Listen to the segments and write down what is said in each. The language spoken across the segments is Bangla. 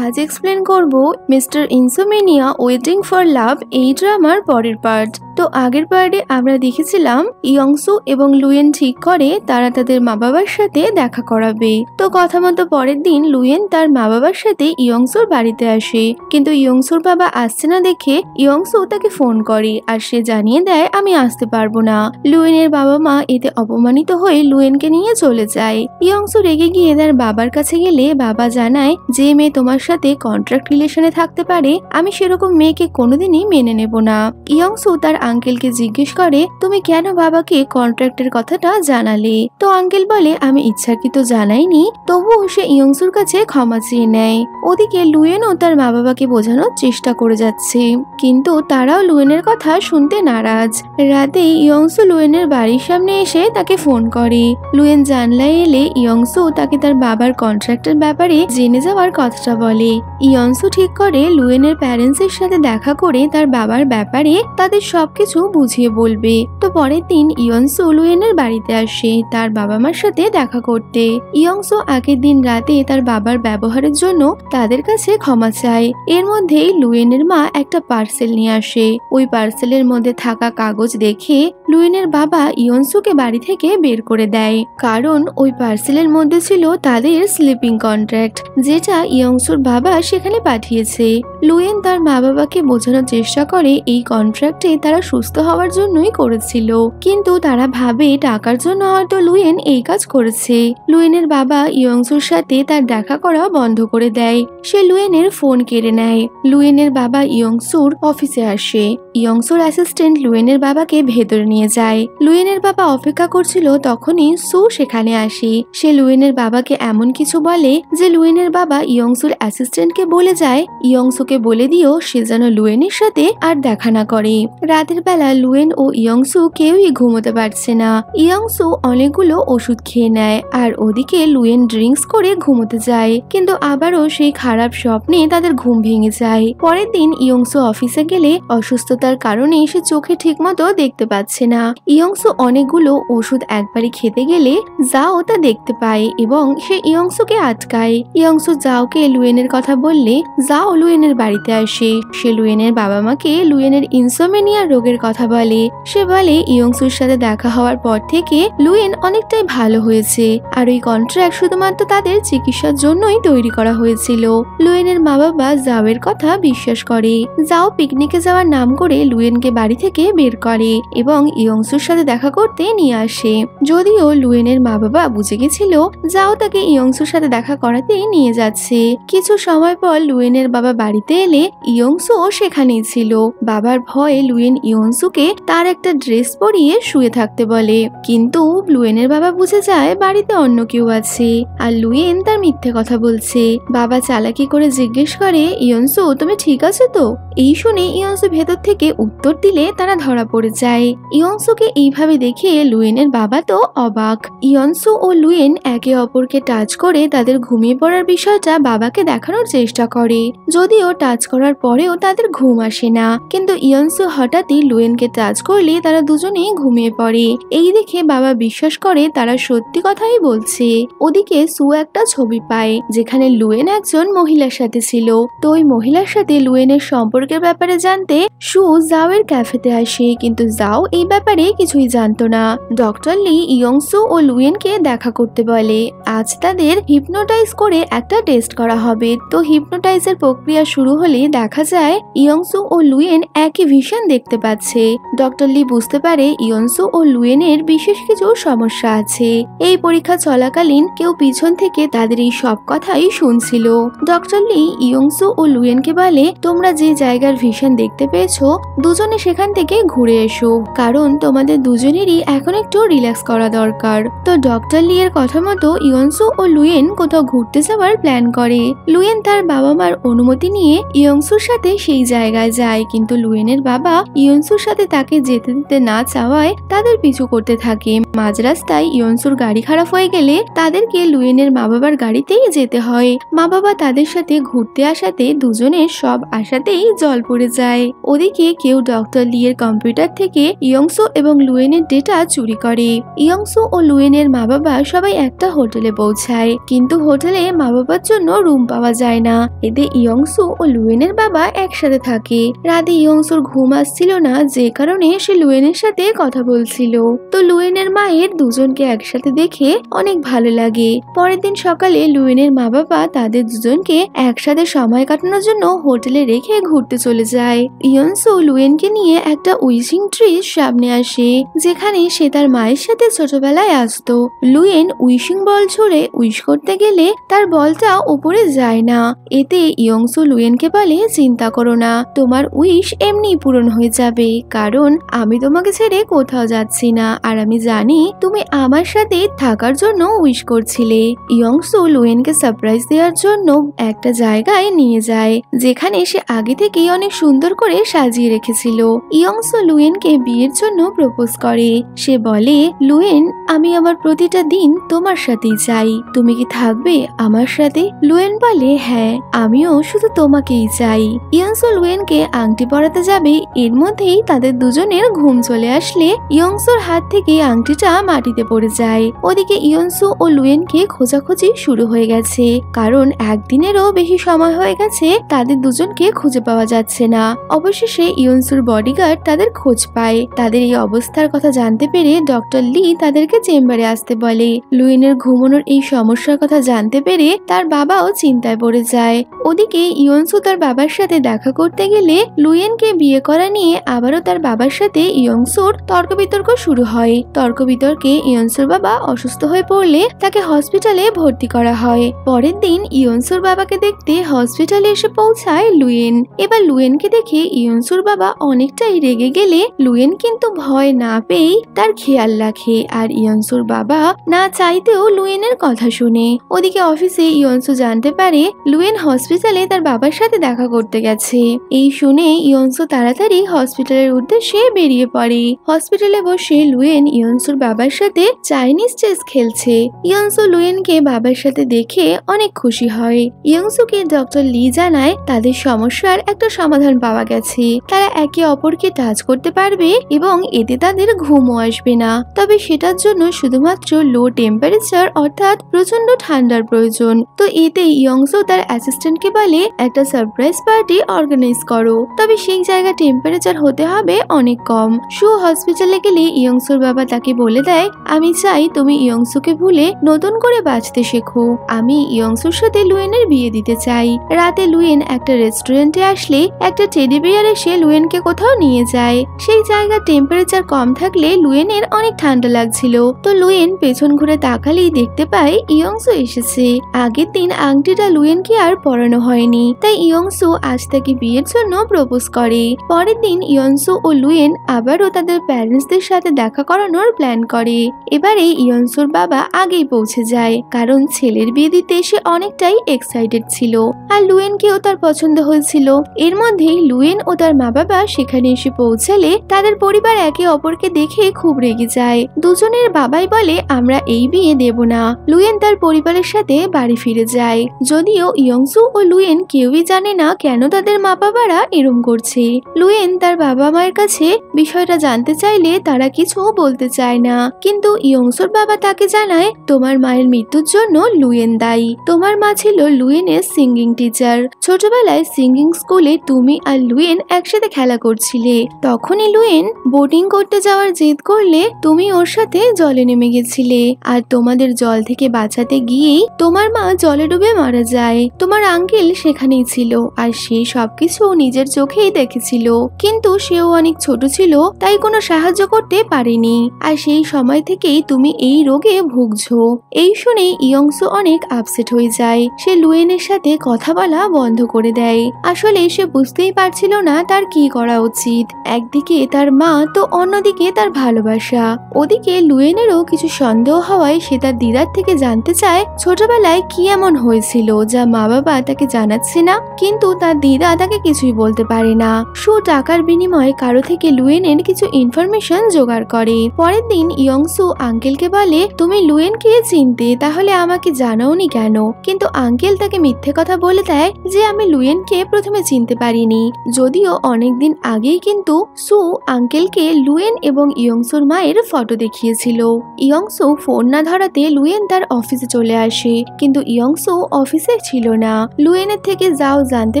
আজ এক্সপ্লেন করব মিস্টার ইনসোমেনিয়া ওয়েটিং ফর লাভ এই ড্রামার পরের পার্ট। তো আগের পার্টে আমরা দেখেছিলাম ইয়ংসু এবং লুয়েন ঠিক করে তারা তাদের মা বাবার সাথে দেখা করাবে। তো কথা মতো পরের দিন লুয়েন তার মা বাবার সাথে ইয়ংসুর বাড়িতে আসে, কিন্তু ইয়ংসুর বাবা আসছে না দেখে ইয়ংসু তাকে ফোন করে আর সে জানিয়ে দেয় আমি আসতে পারবো না। লুয়েনের বাবা মা এতে অপমানিত হয়ে লুয়েনকে নিয়ে চলে যায়। ইয়ংসু রেগে গিয়ে তার বাবার কাছে গেলে বাবা জানায় যে মেয়ে তোমার সাথে কন্ট্রাক্ট রিলেশনে থাকতে পারে আমি সেরকম মেয়েকে কোনোদিনই মেনে নেব না। ইয়ংসু তার আঙ্কেলকে জিজ্ঞেস করে তুমি কেন বাবাকে কন্ট্রাক্টের কথাটা জানালে? তো আঙ্কেল বলে আমি ইচ্ছাকৃত জানাইনি, তবুও সে ইয়ংসুর কাছে ক্ষমা চেয়ে নেয়। ওদিকে লুয়েনও তার মা বাবাকে বোঝানোর চেষ্টা করে যাচ্ছে, কিন্তু তারাও লুয়েনের কথা শুনতে নারাজ। রাতে ইয়ংসু লুয়েনের বাড়ির সামনে এসে তাকে ফোন করে। লুয়েন জানলায় এলে ইয়ংসু তাকে তার বাবার কন্ট্রাক্টের ব্যাপারে জেনে যাওয়ার কথাটা বলে। ইয়ংসু ঠিক করে লুয়েনের প্যারেন্টসের সাথে দেখা করে তার বাবার ব্যাপারে তাদের সবকিছু বুঝিয়ে বলবে। তো পরের দিন ইয়ংসু লুয়েনের বাড়িতে আসে তার বাবা মার সাথে দেখা করতে। ইয়ংসু আগের দিন রাতে তার বাবার ব্যবহারের জন্য তাদের কাছে ক্ষমা চায়। এর মধ্যেই লুয়েনের মা একটা পার্সেল নিয়ে আসে। ওই পার্সেলের মধ্যে থাকা কাগজ দেখে লুয়েনের বাবা ইয়ংসুকে বাড়ি থেকে বের করে দেয়, কারণ ওই পার্সেলের মধ্যে ছিল তাদের স্লিপিং কন্ট্রাক্ট, যেটা ইয়ংসুর বাবা সেখানে পাঠিয়েছে। লুয়েন তার মা বাবাকে বোঝানোর চেষ্টা করে এই কন্ট্রাক্টে তারা সুস্থ হওয়ার জন্যই করেছিল, কিন্তু তারা ভাবে টাকার জন্য হয়তো লুয়েন এই কাজ করেছে। লুয়েনের বাবা ইয়ংসুর সাথে তার দেখা করা বন্ধ করে দেয়। সে লুয়েনের ফোন কেড়ে নেয়। লুয়েনের বাবা ইয়ংসুর অফিসে আসে। ইয়ংসুর অ্যাসিস্ট্যান্ট লুয়েনের বাবাকে ভেতরে নিয়ে যায়। লুয়েনের বাবা অপেক্ষা করছিল, তখনই সু সেখানে আসে। সে লুয়েনের বাবাকে এমন কিছু বলে যে লুয়েনের বাবা ইয়ংসুর অ্যাসিস্ট্যান্টকে বলে যায় ইয়ংসুকে বলে দিও সে যেন লুয়েনের সাথে আর দেখা না করে। রাতের বেলা লুয়েন ও ইয়ংসু কেউই ঘুমোতে পারছে না। ইয়ংসু অনেকগুলো ওষুধ খেয়ে নেয় আর ওদিকে লুয়েন ড্রিঙ্কস করে ঘুমোতে যায়, কিন্তু আবারও সেই খারাপ স্বপ্নে তাদের ঘুম ভেঙে যায়। পরের দিন ইয়ংসু অফিসে গেলে অসুস্থতার কারণে সে চোখে ঠিকমতো দেখতে পাচ্ছে না। ইয়ংসু অনেকগুলো ওষুধ একবারই খেতে গেলে জাও তা দেখতে পায় এবং সে ইয়ংসুকে আটকায়। ইয়ংসু জাওকে লুয়েনের কথা বললে জাও লুয়েনের বাড়িতে আসে। সে লুয়েনের বাবা মাকে লুয়েনের ইনসোমেনিয়া রোগের কথা বলে। সে বলে ইয়ংসুর সাথে দেখা হওয়ার পর থেকে লুয়েন অনেকটাই ভালো হয়েছে আর ওই কন্ট্রাক্ট শুধুমাত্র তাদের চিকিৎসার জন্যই তৈরি করা হয়েছিল। লুয়েনের মা বাবা জাওয়ের কথা বিশ্বাস করে। জাও পিকনিকে যাওয়ার নাম করে লুয়েনকে বাড়ি থেকে বের করে এবং ইয়ংসুর সাথে দেখা করতে নিয়ে আসে। যদিও লুয়েনের মা বাবা বুঝে গেছিল জাও তাকে ইয়ংসুর সাথে দেখা করাতেই নিয়ে যাচ্ছে। কিছু সময় পর লুয়েনের বাবা বাড়িতে এলে ইয়ংসুও সেখানেই ছিল। বাবার ভয়ে লুয়েন ইয়ংসুকে তার একটা ড্রেস পরিয়ে শুয়ে থাকতে বলে, কিন্তু লুয়েনের বাবা বুঝে যায় বাড়িতে অন্য কেউ আছে আর লুয়েন তার মিথ্যে কথা বলছে। বাবা চালাকি করে জিজ্ঞেস করে ইয়ংসু তুমি ঠিক আছো তো? এই শুনে ইয়ংসু ভেতর থেকে উত্তর দিলে তারা ধরা পড়ে যায়। ইয়ংসুকে এইভাবে দেখে লুয়েনের বাবা তো অবাক। ইয়ংসু ও লুয়েন একে অপরকে টাচ করে তাদের ঘুমিয়ে পড়ার বিষয়টা বাবাকে দেখানোর চেষ্টা করে, যদিও টাচ করার পরেও তাদের ঘুম আসে না। কিন্তু ইয়ংসু হঠাৎই লুয়েনকে টাচ করলে তারা দুজনেই ঘুমিয়ে পড়ে। এই দেখে বাবা বিশ্বাস করে তারা সত্যি কথাই বলছে। ওদিকে সু একটা ছবি পায় যেখানে লুয়েন একজন মহিলার সাথে ছিল। তো ওই মহিলার সাথে লুয়েনের সম্পর্কের ব্যাপারে জানতে সু জাওয়ের ক্যাফেতে আসে, কিন্তু জাও এই ব্যাপারে কিছুই জানতো না। ডক্টর লি ইয়ংসু ও লুয়েনকে দেখা করতে বলে। আজ তাদের হিপনোটাইজ করে একটা টেস্ট করা হবে। তো হিপনোটাইজের প্রক্রিয়া শুরু হলে দেখা যায় ইয়ংসু ও লুয়েন একই ভিশন দেখতে পাচ্ছে। ডক্টর লি বুঝতে পারে ইয়ংসু ও লুয়েনের বিশেষ কিছু সমস্যা আছে। এই পরীক্ষা চলাকালীন কেউ পিছন থেকে তাদের এই সব কথাই শুনছিল। ডক্টর লি ইয়ংসু ও লুয়েনকে বলে তোমরা যে জায়গার ভিশন দেখতে পেয়েছো দুজনে সেখান থেকে ঘুরে এসো, কারণ তোমাদের দুজনেরই এখন একটু রিল্যাক্স করা দরকার। তো ডক্টর লি এর কথা মতো ইয়ংসু ও লুয়েন কোথাও ঘুরতে যাওয়ার প্ল্যান করে। লুয়েন তার বাবা মার অনুমতি নিয়ে ইয়ংসুর সাথে সেই জায়গায় যায়, কিন্তু লুয়েনের বাবা ইয়ংসুর সাথে তাকে যেতে দিতে না চাওয়ায় তাদের পিছু করতে থাকে। মাঝ রাস্তায় ইয়ংসুর গাড়ি খারাপ হয়ে গেলে তাদেরকে লুয়েনের মা বাবার গাড়িতেই যেতে হয়। মা বাবা তাদের সাথে ঘুরতে আসাতে দুজনের সব আশাতেই জল পড়ে যায়। ওদিকে কেউ ডক্টর লি এর কম্পিউটার থেকে ইয়ংসু ইয়ংসু এবং লুয়েনের ডেটা চুরি করে। ইয়ংসু ও লুয়েনের মা বাবা সবাই একটা হোটেলে পৌঁছায়, কিন্তু হোটেলে মা বাবার জন্য রুম পাওয়া যায় না। এতে ইয়ংসু ও লুয়েনের বাবা একসাথে থাকে। রাতে ইয়ংসুর ঘুম আসছিল না, যে কারণে সে লুয়েনের সাথে কথা বলছিল। তো লুয়েনের মায়ের দুজনকে একসাথে দেখে অনেক ভালো লাগে। পরের দিন সকালে লুয়েনের মা বাবা তাদের দুজনকে একসাথে সময় কাটানোর জন্য হোটেলে রেখে ঘুরতে চলে যায়। ইয়ংসু লুয়েনকে নিয়ে একটা উইশিং ট্রির সামনে আসে, যেখানে সে তার মায়ের সাথে ছোটবেলায় আসতো। লুয়েন উইশিং বল ছুড়ে উইশ করতে গেলে তার বলটা উপরে যায় না। এতে ইয়ংসু লুয়েনকে বলে, চিন্তা করো না, তোমার উইশ এমনি পূরণ হয়ে যাবে, কারণ আমি তোমাকে ছেড়ে কোথাও যাচ্ছি না, আর আমি জানি তুমি আমার সাথে থাকার জন্য উইশ করছিলে। ইয়ংসু লুয়েনকে সারপ্রাইজ দেওয়ার জন্য একটা জায়গায় নিয়ে যায়, যেখানে সে আগে থেকেই অনেক সুন্দর করে সাজিয়ে রেখেছিল। ইয়ংসু লুয়েনকে বিয়ের জন্য প্রপোজ করে। সে বলে, লুয়েন, আমি আমার প্রতিটা দিন তোমার সাথেই চাই, তুমি কি থাকবে আমার সাথে? লুয়েন বলে, হ্যাঁ, আমিও শুধু তোমাকেই চাই। ইয়ংসু লুয়েনকে আংটি পরাতে যাবে, এর মধ্যেই তাদের দুজনের ঘুম চলে আসলে ইয়ংসুর হাত থেকে আংটিটা মাটিতে পড়ে যায়। ওদিকে ইয়ংসু ও লুয়েনকে খোঁজাখুঁজি শুরু হয়ে গেছে, কারণ একদিনেরও বেশি সময় হয়ে গেছে তাদের দুজনকে খুঁজে পাওয়া যাচ্ছে না। অবশেষে ইয়ংসুর বডিগার্ড তাদের খোঁজ পায়। তাদের এই অবস্থার কথা জানতে পেরে ডক্টর লি তাদেরকে চেম্বারে আসতে বলে। লুয়েনের ঘুমানোর এই সমস্যার কথা জানতে পেরে তার বাবাও চিন্তায় পড়ে যায়। ওদিকে ইয়ংসু তার বাবার সাথে দেখা করতে গেলে লুয়েনকে বিয়ে করা নিয়ে আবারও তার বাবার সাথে ইয়ংসুর তর্ক বিতর্ক শুরু হয়। তর্ক বিতর্কে ইয়ংসুর বাবা অসুস্থ হয়ে পড়লে তাকে হসপিটালে ভর্তি করা হয়। পরের দিন ইয়ংসুর বাবাকে দেখতে হসপিটালে এসে পৌঁছায় লুয়েন। এবার লুয়েনকে দেখে ইয়ংসুর বাবা অনেকটাই রেগে গেলে লুয়েন কিন্তু ভয় না পেয়ে তার খেয়াল রাখে, আর ইয়ংসুর বাবা না চাইতেও লুয়েনের কথা শুনে। ওদিকে অফিসে ইয়ংসু জানতে পারে লুয়েন হসপিটালে তার বাবার সাথে দেখা করতে গেছে। এই শুনে ইয়ংসু তাড়াতাড়ি হসপিটালের উদ্দেশ্যে বেরিয়ে পড়ে। হসপিটালে বসে লুয়েন ইয়ংসুর বাবার সাথে চাইনিজ চেস খেলছে। ইয়ংসু লুয়েনকে বাবার সাথে দেখে অনেক খুশি হয়। ইয়ংসুকে ডক্টর লি জানায় তাদের সমস্যার একটা সমাধান পাওয়া গেছে, তারা একে অপরকে টাচ করতে পারবে এবং এতে তাদের ঘুমও আসবে না। তবে সেটার জন্য শুধুমাত্র লো টেম্পারেচার অর্থাৎ প্রচন্ড ঠান্ডার প্রয়োজন। তো এতে ইয়ংসু তার অ্যাসিস্ট্যান্টকে বলে একটা সারপ্রাইজ পার্টি অর্গানাইজ করো, তবে সেই জায়গা টেম্পারেচার হতে হবে অনেক কম। শু হসপিটালে গেলে ইয়ংসুর বাবা তাকে বলে দেয়, আমি চাই তুমি ইয়ংসুকে ভুলে নতুন করে বাঁচতে শেখো, আমি ইয়ংসুর সাথে লুয়েনের বিয়ে দিতে চাই। রাতে লুয়েন একটা রেস্টুরেন্টে আসলে একটা টেডি বিয়ার এসে লুয়েনকে কোথাও নিয়ে যায়। সেই জায়গার টেম্পারেচার কম থাকলে লুয়েনের অনেক ঠান্ডা লাগছিল। তো লুয়েন পেছন ঘুরে তাকালেই দেখতে পায় ইয়ংসু এসেছে। আগের দিন আংটিটা লুয়েনকে আর পরানো হয়নি, তাই ইয়ংসু আজ তাকে বিয়ের জন্য প্রপোজ করে। পরের দিন ইয়ংসু ও লুয়েন আবারও তাদের প্যারেন্টসদের সাথে দেখা করানোর প্ল্যান করে। এবারে ইয়ংসুর বাবা আগেই পৌঁছে যায়, কারণ ছেলের বিয়ে দিতে সে অনেকটাই এক্সাইটেড ছিল, আর লুয়েনকেও তার পছন্দ হয়েছিল। এর মধ্যেই লুয়েন ও তার মা বাবা সেখানে এসে পৌঁছালে তাদের পরিবার একে অপরকে দেখে খুব রেগে যায়। দুজনের বাবাই বলে, আমরা এই বিয়ে দেব না। লুয়েন তার পরিবারের সাথে বাড়ি ফিরে যায়, যদিও ইয়ংসু ও লুয়েন কেউই জানে না কেন তাদের মা বাবারা এরম করছে। লুয়েন তার বাবা মায়ের কাছে বিষয়টা জানতে চাইলে তারা কিছু বলতে চায় না, কিন্তু ইয়ংসুর বাবা তাকে জানায়, তোমার মায়ের মৃত্যুর জন্য লুয়েন দায়ী। তোমার মা ছিল লুয়েনের সিঙ্গিং টিচার। ছোটবেলায় সিঙ্গিং স্কুলে তুমি আর লুয়েন একসাথে খেলা করছিলে, তখনই লুয়েন বোটিং করতে যাওয়ার জেদ করলে তুমি ওর সাথে জলে নেমে গেছিলে, আর তোমাদের জল থেকে বাঁচাতে গিয়েই তোমার মা জলে ডুবে মারা যায়। তোমার আঙ্কেল সেখানেই ছিল, আর সে সবকিছু নিজের চোখেই দেখেছিল, কিন্তু সেও অনেক ছোট ছিল, তাই কোনো সাহায্য করতে পারেনি, আর সেই সময় থেকেই তুমি এই রোগে ভুগছো। এই শুনে ইয়ংসু অনেক আপসেট হয়ে যায়। সে লুয়েনের সাথে কথা বলা বন্ধ করে দেয়। আসলে সে বুঝতেই পারছিল না তার কি করা উচিত। একদিকে তার মা, তো অন্যদিকে তার ভালোবাসা। ওদিকে লুয়েনেরও কিছু সন্দেহ হওয়ায় সে তার দিদার থেকে জানতে চায় ছোটবেলায় কি এমন হয়েছিল যা মা বাবা তাকে তাকে জানাচ্ছে না, কিন্তু তার দিদা তাকে কিছুই বলতে পারে না। সু টাকার বিনিময়ে কারো থেকে লুয়েনের কিছু ইনফরমেশন জোগাড় করে। পরের দিন ইয়ংসু আঙ্কেলকে বলে, তুমি লুয়েনকে চিনতে, তাহলে আমাকে জানাওনি কেন? কিন্তু আঙ্কেল তাকে মিথ্যে কথা বলে দেয় যে আমি লুয়েনকে প্রথমে চিনতে পারিনি, যদিও অনেকদিন আগেই কিন্তু সু আঙ্কেলকে লুয়েন এবং ইয়ংসুর মায়ের ফটো দেখিয়েছিল। ইয়ংসু ফোন না ধরাতে লুয়েন তার অফিসে চলে আসে, কিন্তু ইয়ংসু অফিসে ছিল না। লুয়েনের থেকে জাও জানতে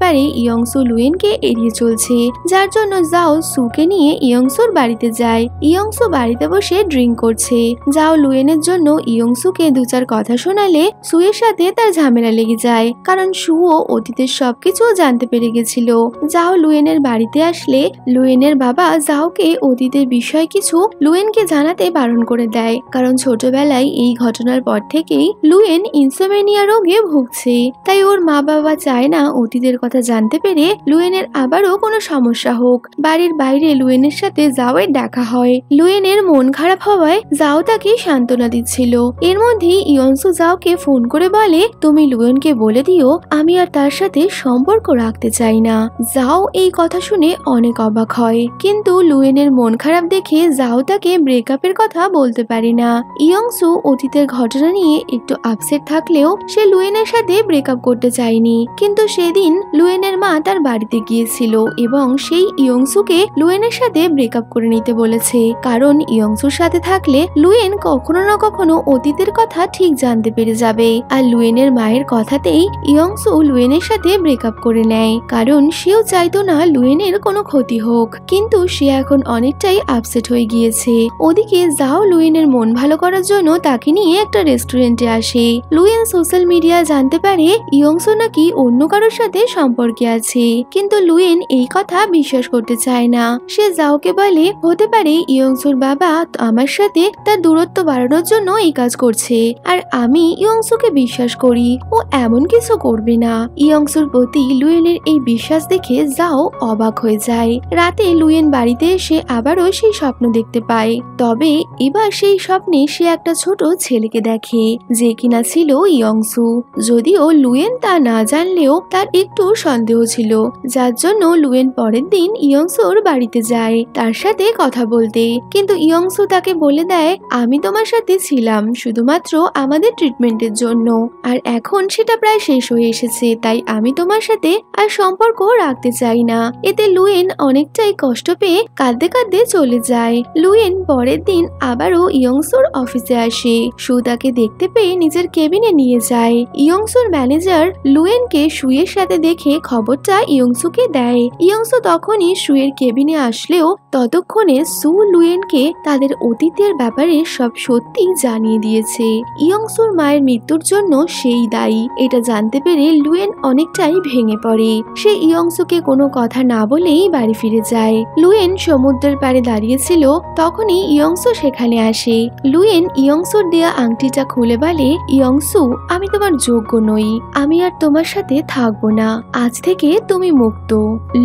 পারে ইয়ংসু লুয়েনকে এড়িয়ে চলছে, যার জন্য জাও সুকে নিয়ে ইয়ংসুর বাড়িতে যায়। ইয়ংসু বাড়িতে বসে ড্রিঙ্ক করছে। জাও লুয়েনের জন্য ইয়ংসুকে দু চার কথা শোনালে সুয়ের সাথে তার ঝামেলা লেগে যায়, কারণ সুও অতীতের সবকিছু জানতে পেরে গেছিল। জাও লুয়েনের বাড়িতে আসলে লুয়েনের বাবা জাওকে অতীতের বিষয় কিছু লুয়েনকে জানাতে বারণ করে দেয়, কারণ ছোটবেলায় এই ঘটনার পর থেকেই লুয়েন ইনসোমেনিয়া রোগে ভুগছে। তাই ওর মা বাবা চায় না অতীতের কথা জানতে পেরে লুয়েনের আবারও কোনো সমস্যা হোক। বাড়ির বাইরে লুয়েনের সাথে জাওয়ের দেখা হয়। লুয়েনের মন খারাপ হওয়ায় জাও তাকে সান্ত্বনা দিচ্ছিল। এর মধ্যেই ইয়ংসু জাওকে ফোন করে বলে, তুমি লুয়েনকে বলে দিও আমি আর তার সাথে সম্পর্ক রাখতে চাই না। জাও এই কথা শুনে অনেক অবাক হয়, কিন্তু লুয়েনের মন খারাপ দেখে জাও তাকে ব্রেকআপের কথা বলতে পারে না। ইয়ংসু অতীতের ঘটনা নিয়ে একটু আপসেট থাকলেও সে লুয়েনের সাথে ব্রেকআপ করতে চায়নি, কিন্তু সেদিন লুয়েনের মা তার বাড়িতে গিয়েছিল এবং সেই ইয়ংসুকে লুয়েনের সাথে ব্রেকআপ করে নিতে বলেছে, কারণ ইয়ংসুর সাথে থাকলে লুয়েন কখনো না কখনো অতীতের কথা ঠিক জানতে পেরে যাবে। আর লুয়েনের মায়ের কথাতেই ইয়ংসু লুয়েনের সাথে ব্রেকআপ করে নেয়, কারণ সেও চাইতো না লুয়েনের কোনো ক্ষতি হোক, কিন্তু সে এখন অনেকটাই আপসেট হয়ে গিয়েছে। ওদিকে জাও লুয়েনের মন ভালো করার জন্য তাকে নিয়ে একটা রেস্টুরেন্টে আসে। লুয়েন সোশ্যাল মিডিয়া জানতে পারে ইয়ংসু নাকি অন্য কারোর সাথে সম্পর্কে আছে, কিন্তু লুয়েন এই কথা বিশ্বাস করতে চায় না। সে জাওকে বলে, হতে পারে ইয়ংসুর বাবা আমার সাথে তার দূরত্ব বাড়ানোর জন্য এই কাজ করছে, আর আমি ইয়ংসুকে বিশ্বাস করি, ও এমন কিছু করবে না। ইয়ংসুর প্রতি লুয়েনের এই বিশ্বাস দেখে জাও অবাক হয়ে যায়। রাতে লুয়েন বাড়িতে এসে আবারও সেই স্বপ্ন দেখতে পায়, তবে এবার সেই স্বপ্নে সে একটা ছোট ছেলেকে দেখে, যে কিনা ছিল ইয়ংসু। যদিও লুয়েন তা না জানলেও তার একটু সন্দেহ ছিল, যার জন্য লুয়েন পরের দিন ইয়ংসুর বাড়িতে যায় তার সাথে কথা বলতে, কিন্তু ইয়ংসু তাকে বলে দেয়, আমি তোমার সাথে ছিলাম শুধুমাত্র আমাদের ট্রিটমেন্টের জন্য, আর এখন সেটা প্রায় শেষ হয়ে এসেছে, তাই আমি তোমার সাথে আর সম্পর্ক রাখতে চাই না। এতে লুয়েন অনেকটাই কষ্ট পেয়ে কাঁদতে কাঁদতে চলে যায়। লুয়েন পরের দিন আবারও ইয়ংসুর অফিসে আসে। সু তাকে দেখতে পেয়ে নিজের কেবিনে নিয়ে যায়। ইয়ংসুর ম্যানেজার লুয়েনকে সুয়ের সাথে দেখে খবরটা ইয়ংসুকে দেয়। ইয়ংসু তখনই সুয়ের কেবিনে আসলেও ততক্ষণে সু লুয়েনকে তাদের অতীতের ব্যাপারে সব সত্যি জানিয়ে দিয়েছে। ইয়ংসুর মায়ের মৃত্যুর জন্য সেই দায়ী, এটা জানতে পেরে লুয়েন অনেকটাই ভেঙে পড়ে। সে ইয়ংসুকে কোনো কথা না বলেই বাড়ি ফিরে যায়। লুয়েন সমুদ্রের পাড়ে দাঁড়িয়েছিল, তখনই ইয়ংসু সেখানে আসে। লুয়েন ইয়ংসুর দেয়া আংটিটা খুলে বলে, ইয়ংসু আমি তোমার যোগ্য নই, আমি আর তোমার সাথে থাকবো না, আজ থেকে তুমি মুক্ত।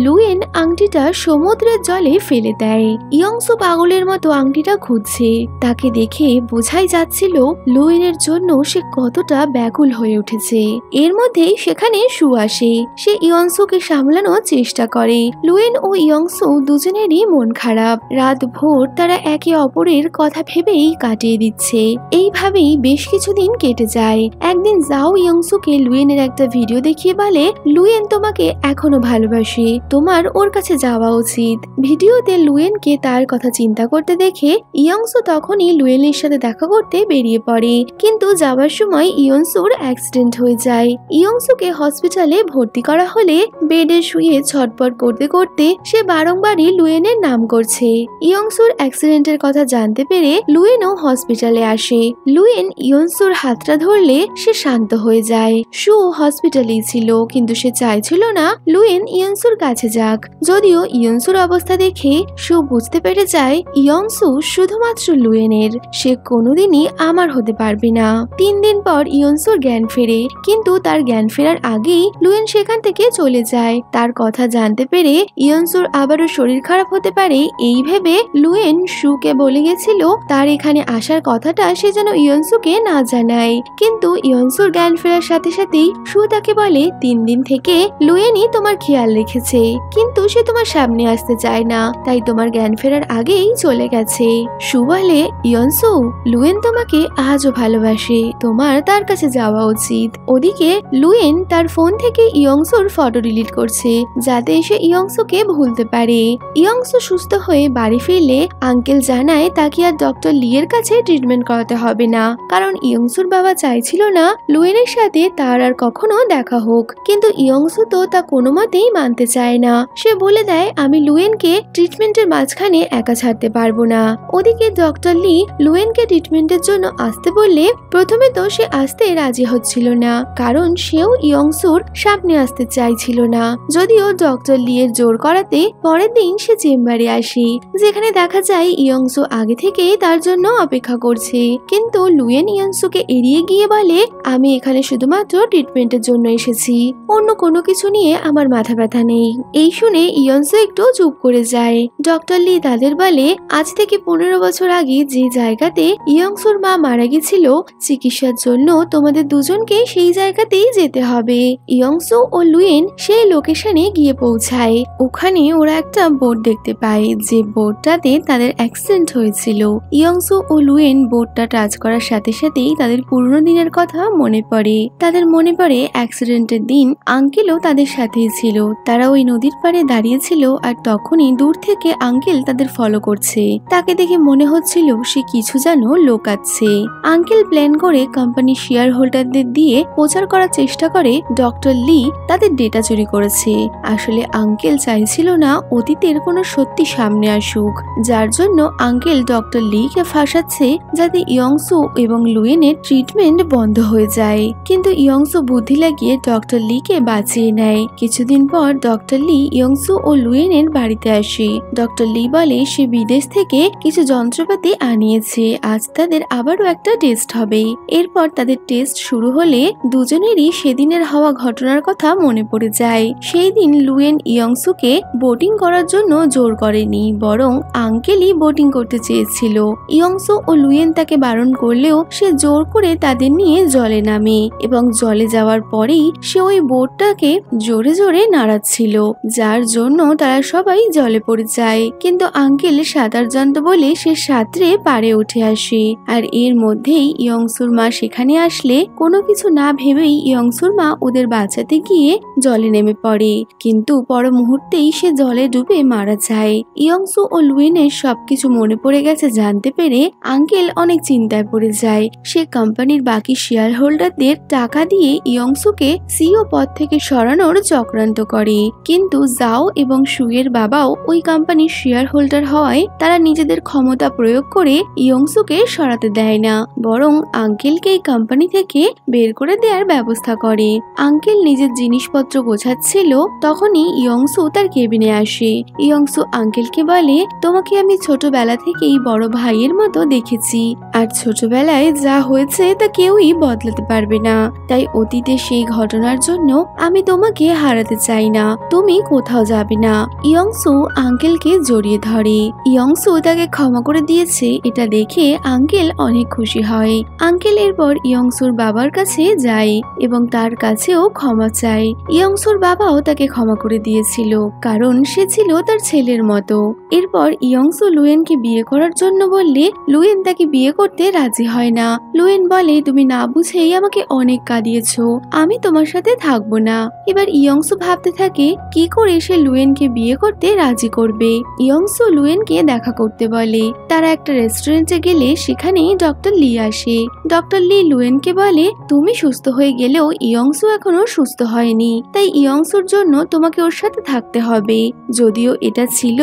লুয়েন আংটিটা সমুদ্রের জলে ফেলে দেয়। ইয়ংসু পাগলের মতো আংটিটা খুঁজছে, তাকে দেখে বোঝাই যাচ্ছিল লুয়েনের জন্য সে কতটা ব্যাকুল হয়ে উঠেছে। এর মধ্যেই সেখানে সু আসে। সে ইয়ংসুকে সামলানোর চেষ্টা করে। লুয়েন ও ইয়ংসু দুজনেরই মন খারাপ। রাত ভোর তারা একে অপরের কথা ভেবেই কাটিয়ে দিচ্ছে। এইভাবেই বেশ কিছুদিন কেটে যায়। একদিন জাও ইয়ংসুকে লুয়েনের একটা ভিডিও দেখিয়ে বলে, লুয়েন তোমাকে এখনো ভালোবাসে, তোমার ওর কাছে যাওয়া উচিত। ভিডিওতে লুয়েনকে তার কথা চিন্তা করতে দেখে ইয়ংসু তখনই লুয়েনের সাথে দেখা করতে বেরিয়ে পড়ে, কিন্তু যাওয়ার সময় ইয়ংসুর অ্যাক্সিডেন্ট হয়ে যায়। ইয়ংসুকে হসপিটালে ভর্তি করা হলে বেডে শুয়ে ছটপট করতে করতে সে বারংবারই লুয়েনের নাম করছে। ইয়ংসুর অ্যাক্সিডেন্টের কথা জানতে পেরে লুয়েনও হসপিটালে আসে। লুয়েন ইয়ংসুর হাতটা ধরলে সে শান্ত হয়ে যায়। সু হসপিটালেই ছিল, কিন্তু সে চাইছিল না লুয়েন ইয়ংসুর কাছে যাক। যদিও ইয়ংসুর অবস্থা দেখে সু বুঝতে পেরে যায় ইয়ংসু শুধুমাত্র লুয়েনের, সে কোনোদিনই আমার হতে পারবে না। 3 দিন পর ইয়ংসুর জ্ঞান ফেরে, কিন্তু তার জ্ঞান ফেরার আগেই লুয়েন সেখান থেকে চলে যায়। তার কথা জানতে পেরে ইয়ংসুর আবারও শরীর খারাপ হতে পারে এই ভেবে লুয়েন সুকে বলে গেছিল তার এখানে আসার কথাটা সে যেন ইয়ংসুকে না জানায়, কিন্তু ইয়ংসুর জ্ঞান ফেরার সাথে সাথেই সু তাকে বলে 3 দিন থেকে লুয়েনই তোমার খেয়াল রেখেছে, কিন্তু সে তোমার সামনে আসতে চায় না, তাই তোমার জ্ঞান ফেরার আগেই চলে গেছে। সু বলে, ইয়নসু, লুয়েন তোমাকে আজও ভালোবাসে, তোমার তার কাছে যাওয়া উচিত। ওদিকে লুয়েন তার ফোন থেকে ইয়ংসুর ফটো ডিলিট করছে, যাতে সে ইয়ংসুকে ভুলতে পারে। ইয়ংসু সুস্থ হয়ে বাড়ি ফিরলে আঙ্কেল জানায় তাকে আর ডক্টর লি এর কাছে ট্রিটমেন্ট করাতে হবে না, কারণ ইয়ংসুর বাবা চাইছিল না লুয়েনের সাথে তার আর কখনো দেখা হোক। কিন্তু ইয়ংসু তো তা কোনো মতেই মানতে চায় না। সে বলে দেয়, আমি লুয়েনকে ট্রিটমেন্টের মাঝখানে একা ছাড়তে পারবো না। ওদিকে ডক্টর লি লুয়েনকে ট্রিটমেন্টের জন্য আসতে বললে প্রথমে তো সে আসতে রাজি হচ্ছিল না, কারণ সেও ইয়ংসুর সামনে আসতে চাইছিল না। যদিও ডক্টর লি এর জোর করাতে পরের দিন সে চেম্বারে আসে, যেখানে দেখা যায় ইয়ংসু আগে থেকেই তার জন্য অপেক্ষা করছে। কিন্তু লুয়েন ইয়ংসুকে এড়িয়ে গিয়ে বলে, আমি এখানে শুধুমাত্র ট্রিটমেন্টের জন্য এসেছি, অন্য কোনো কিছু নিয়ে আমার মাথা ব্যথা নেই। এই শুনে ইয়ংসু একটু চুপ করে যায়। ডক্টর লি তাদের বলে, আজ থেকে 15 বছর আগে যে জায়গাতে ইয়ংসুর মা মারা গেছিল, চিকিৎসার জন্য তোমাদের দুজনকে সেই জায়গাতেই যেতে হবে। ইয়ংসু ও লুয়েন সেই লোকেশনে গিয়ে পৌঁছায়। ওখানে ওরা একটা বোর্ড দেখতে পায়, যে বোর্ডটাতে তাদের অ্যাক্সিডেন্ট হয়েছিল। ইয়ংসু ও লুয়েন বোর্ডটা টাচ করার সাথে সাথেই তাদের পুরনো দিনের কথা মনে পড়ে। তাদের মনে পড়ে অ্যাক্সিডেন্টের দিন আঙ্কেলও তাদের সাথেই ছিল। তারা ওই নদীর পাড়ে দাঁড়িয়েছিল, আর তখনই দূর থেকে আঙ্কেল তাদের ফলো করছে। তাকে দেখে মনে হচ্ছিল সে কিছু যেন লোকাচ্ছে। আঙ্কেল প্ল্যান করে কোম্পানির শেয়ার হোল্ডারদের দিয়ে প্রচার করার চেষ্টা করে ডক্টর লি তাদের ডেটা চুরি করেছে। আসলে আঙ্কেল চাইছিল না অতীতের কোনো সত্যি সামনে আসুক, যার জন্য আঙ্কেল ডক্টর লি কে ফাঁসাচ্ছে, যাতে ইয়ংসু এবং লুয়েনের ট্রিটমেন্ট বন্ধ হয়ে যায়। কিন্তু ইয়ংসু বুদ্ধি লাগিয়ে ডক্টর লি কে বাঁচিয়ে নেয়। কিছুদিন পর ডক্টর লি ইয়ংসু ও লুয়েনের বাড়িতে আসে। ডক্টর লি বলে সে বিদেশ থেকে কিছু যন্ত্রপাতি আনিয়েছে, আজ তাদের আবারও একটা টেস্ট হবে। এরপর তাদের টেস্ট শুরু হলে দুজনেরই সেদিনের হওয়া ঘটনার কথা মনে পড়ে যায়। সেই দিন লুয়েন ইয়ংসুকে বোটিং করার জন্য জোর করেনি, বরং আঙ্কেলই বোটিং করতে চেয়েছিল। ইয়ংসু ও লুয়েন তাকে বারণ করলেও সে জোর করে তাদের নিয়ে জলে নামে, এবং জলে যাওয়ার পরেই সে ওই বোটটাকে জোরে জোরে নাড়াচ্ছিল, যার জন্য তারা সবাই জলে পড়ে যায়। কিন্তু আঙ্কেল সাঁতার জানত বলে সে সাঁতরে পাড়ে উঠে আসে। আর এর মধ্যেই ইয়ংসুর মা সেখানে আসলে কোনো কিছু না ভেবেই ইয়ংসুর মা ওদের বাঁচাতে গিয়ে জলে নেমে পড়ে, কিন্তু পর মুহূর্তেই সে জলে ডুবে মারা যায়। ইয়ংসু ও লুয়েনের সবকিছু মনে পড়ে গেছে জানতে পেরে আঙ্কেল অনেক চিন্তায় পড়ে যায়। সে কোম্পানির বাকি শেয়ার হোল্ডারদের টাকা দিয়ে ইয়ংসুকে সিইও পদ থেকে সরানোর চক্রান্ত করে। কিন্তু জাও এবং সুয়ের বাবাও ওই কোম্পানির শেয়ার হোল্ডার হওয়ায় তারা নিজেদের ক্ষমতা প্রয়োগ করে ইয়ংসুকে সরাতে দেয় না, বরং আঙ্কেলকে এই কোম্পানি থেকে বের করে দেওয়ার ব্যবস্থা করে। আঙ্কেল নিজের জিনিসপত্র গোছাচ্ছিল, তখনই ইয়ংসু তার কেবিনে আসে। ইয়ংসু আঙ্কেলকে বলে, তোমাকে আমি ছোটবেলা থেকেই বড় ভাইয়ের মতো দেখেছি, আর ছোটবেলায় যা হয়েছে তা কেউই বদলাতে পারবে না, তাই অতীতে সেই ঘটনার জন্য আমি তোমাকে হারাতে চাই না, তুমি কোথাও যাবে না। ইয়ংসু আঙ্কেলকে জড়িয়ে ধরে। ইয়ংসু তাকে ক্ষমা করে দিয়েছে এটা দেখে আঙ্কেল অনেক খুশি হয়। আঙ্কেল এরপর ইয়ংসুর বাবার কাছে যায় এবং তার কাছেও ক্ষমা চায়। ইয়ংসুর বাবাও তাকে ক্ষমা করে দিয়েছিল, কারণ সে ছিল তার ছেলের মতো। এরপর ইয়ংসু লুয়েনকে বিয়ে করার জন্য বললে লুয়েন তাকে বিয়ে করতে রাজি হয় না। লুয়েন বলে, তুমি না বুঝেই আমাকে অনেক কাঁদিয়েছো, আমি তোমার সাথে থাকবো না। এবার ইয়ংসু ভাবতে থাকে কি করে সে লুয়েনকে বিয়ে করতে রাজি করবে। ইয়ংসু লুয়েনকে দেখা করতে বলে। তারা একটা রেস্টুরেন্টে গেলে সেখানেই ডক্টর লি আসে। ডক্টর লি লুয়েনকে বলে, তুমি সুস্থ হয়ে গেলেও ইয়ংসু এখনো সুস্থ হয়নি, তাই ইয়ংসুর জন্য তোমাকে ওর সাথে থাকতে হবে। যদিও এটা ছিল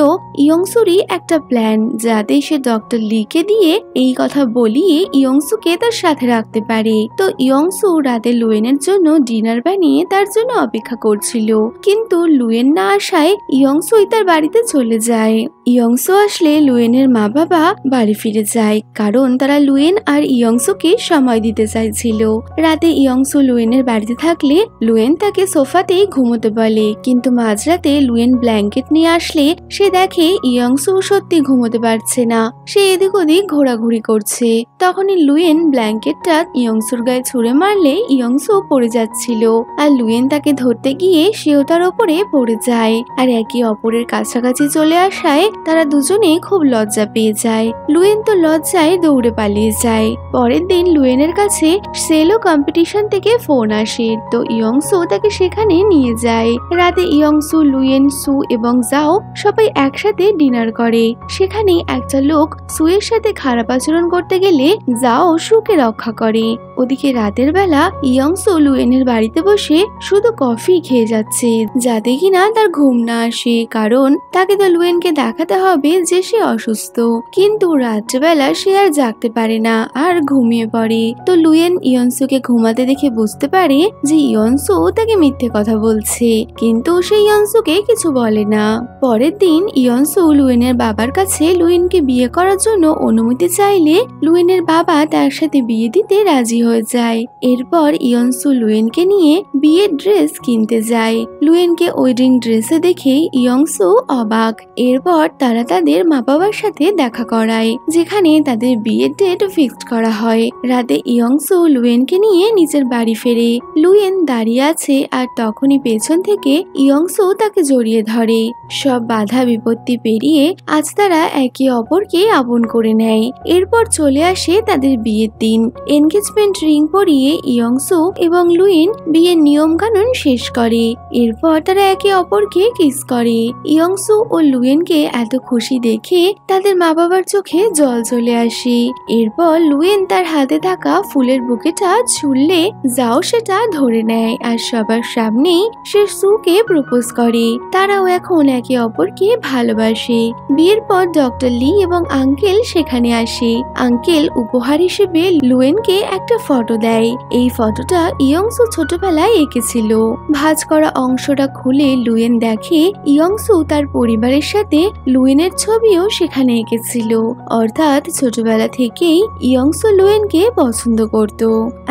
ইয়ংসুরই একটা প্ল্যান, যাতে সে ডক্টর লিকে দিয়ে এই কথা বলিয়ে ইয়ংসুকে তার সাথে রাখতে পারে। তো ইয়ংসু রাতে লুয়েনের জন্য ডিনার বানিয়ে তার জন্য অপেক্ষা করছিল, কিন্তু লুয়েন না আসায় ইয়ংসুই তার বাড়িতে চলে যায়। ইয়ংসু আসলে লুয়েনের মা বাবা বাড়ি ফিরে যায়, কারণ তারা লুয়েন আর ইয়ংসুকে সময় দিতে চাইছিল। রাতে ইয়ংসু লুয়েনের বাড়িতে থাকলে লুয়েন তাকে সোফাতেই ঘুমোতে বলে, কিন্তু মাঝরাতে লুয়েন ব্ল্যাঙ্কেট নিয়ে আসলে সে দেখে ইয়ংসু সত্যি ঘুমোতে পারছে না, সে এদিক ওদিক ঘোরাঘুরি করছে। তখনই লুয়েন ব্ল্যাঙ্কেটটা ইয়ংসুর গায়ে ছুঁড়ে মারলে ইয়ংসু পড়ে যায় যাচ্ছিল আর লুয়েন তাকে ধরতে গিয়ে সেও তার ওপরে পড়ে যায় আর একে অপরের কাছাকাছি চলে আসায় তারা দুজনে খুব লজ্জা পেয়ে যায়। লুয়েন তো লজ্জায় দৌড়ে পালিয়ে যায়। পরের দিন লুয়েনের কাছে সেলো কম্পিটিশন থেকে ফোন আসে, তো ইয়ংসু তাকে সেখানে নিয়ে যায়। রাতে ইয়ংসু, লুয়েন, সু এবং জাও সবাই একসাথে ডিনার করে। সেখানে একটা লোক সুয়ের সাথে খারাপ আচরণ করতে গেলে জাও সুকে রক্ষা করে। ওদিকে রাতের বেলা ইয়ংসু লুয়েনের বাড়িতে বসে শুধু কফি খেয়ে যাচ্ছে, যাতে কিনা তার ঘুম না আসে, কারণ তাকে তো লুয়েনকে দেখাতে হবে যে সে অসুস্থ। কিন্তু রাত্রেবেলা সে আর জাগতে পারে না আর ঘুমিয়ে পড়ে। তো লুয়েন ইয়ংসুকে ঘুমাতে দেখে বুঝতে পারে যে ইয়ংসু তাকে মিথ্যে কথা বলছে, কিন্তু সে ইয়ংসুকে কিছু বলে না। পরের দিন ইয়ংসু লুয়েনের বাবার কাছে লুয়েনকে বিয়ে করার জন্য অনুমতি চাইলে লুয়েনের বাবা তার সাথে বিয়ে দিতে রাজি হয়ে যায়। এরপর ইয়ংসু লুয়েনকে নিয়ে বিয়ের ড্রেস কিনতে যায়। লুয়েনকে ওয়েডিং ড্রেসে দেখে ইয়ংসু অবাক। এরপর তারা তাদের মা বাবার সাথে দেখা করায়, যেখানে তাদের বিয়ের ডেট ফিক্সড করা হয়। রাতে ইয়ংসু লুয়েনকে নিয়ে নিজের বাড়ি ফেরে। লুয়েন দাঁড়িয়ে আছে আর তখনই পেছন থেকে ইয়ংসু তাকে জড়িয়ে ধরে। সব বাধা বিপত্তি পেরিয়ে আজ তারা একে অপরকে আপন করে নেয়। এরপর চলে আসে তাদের বিয়ের দিন। এনগেজমেন্ট রিং পরিয়ে ইয়ংসু এবং লুয়েন বিয়ের নিয়ম কানুন শেষ করে। এরপর তারা একে অপরকে কিস করে। ইয়ংসু ও লুয়েনকে এত খুশি দেখে তাদের মা বাবার চোখে জল চলে আসে। এরপর লুয়েন তার হাতে থাকা ফুলের বুকেটা ছুঁড়লে যাও সেটা ধরে নেয় আর সবার সামনেই সে সুকে প্রপোজ করে। তারাও এখন একে অপরকে ভালোবাসে। বিয়ের পর ডক্টর লি এবং আঙ্কেল সেখানে আসে। আঙ্কেল উপহার হিসেবে লুয়েনকে একটা ফটো দেয়। এই ফটোটা ইয়ংসু ছোটবেলায় এঁকেছিল। ভাঁজ করা অংশটা খুলে লুয়েন দেখে ইয়ংসু তার পরিবারের সাথে লুয়েনের ছবিও সেখানে এঁকেছিল। অর্থাৎ ছোটবেলা থেকেই ইয়ংসু লুয়েনকে পছন্দ করত।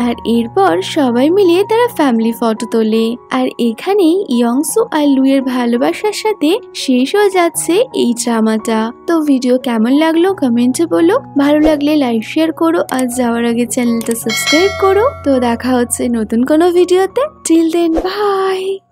আর এরপর সবাই মিলে তারা ফ্যামিলি ফটো তোলে। আর এখানেই ইয়ংসু আর লুয়ের ভালোবাসার সাথে শেষ হয়ে যাচ্ছে এই ড্রামাটা। তো ভিডিও কেমন লাগলো কমেন্টে বলো। ভালো লাগলে লাইক শেয়ার করো আর যাওয়ার আগে চ্যানেলটা সাবস্ক্রাইব করো। তো দেখা হচ্ছে নতুন কোনো ভিডিওতে। Till then by.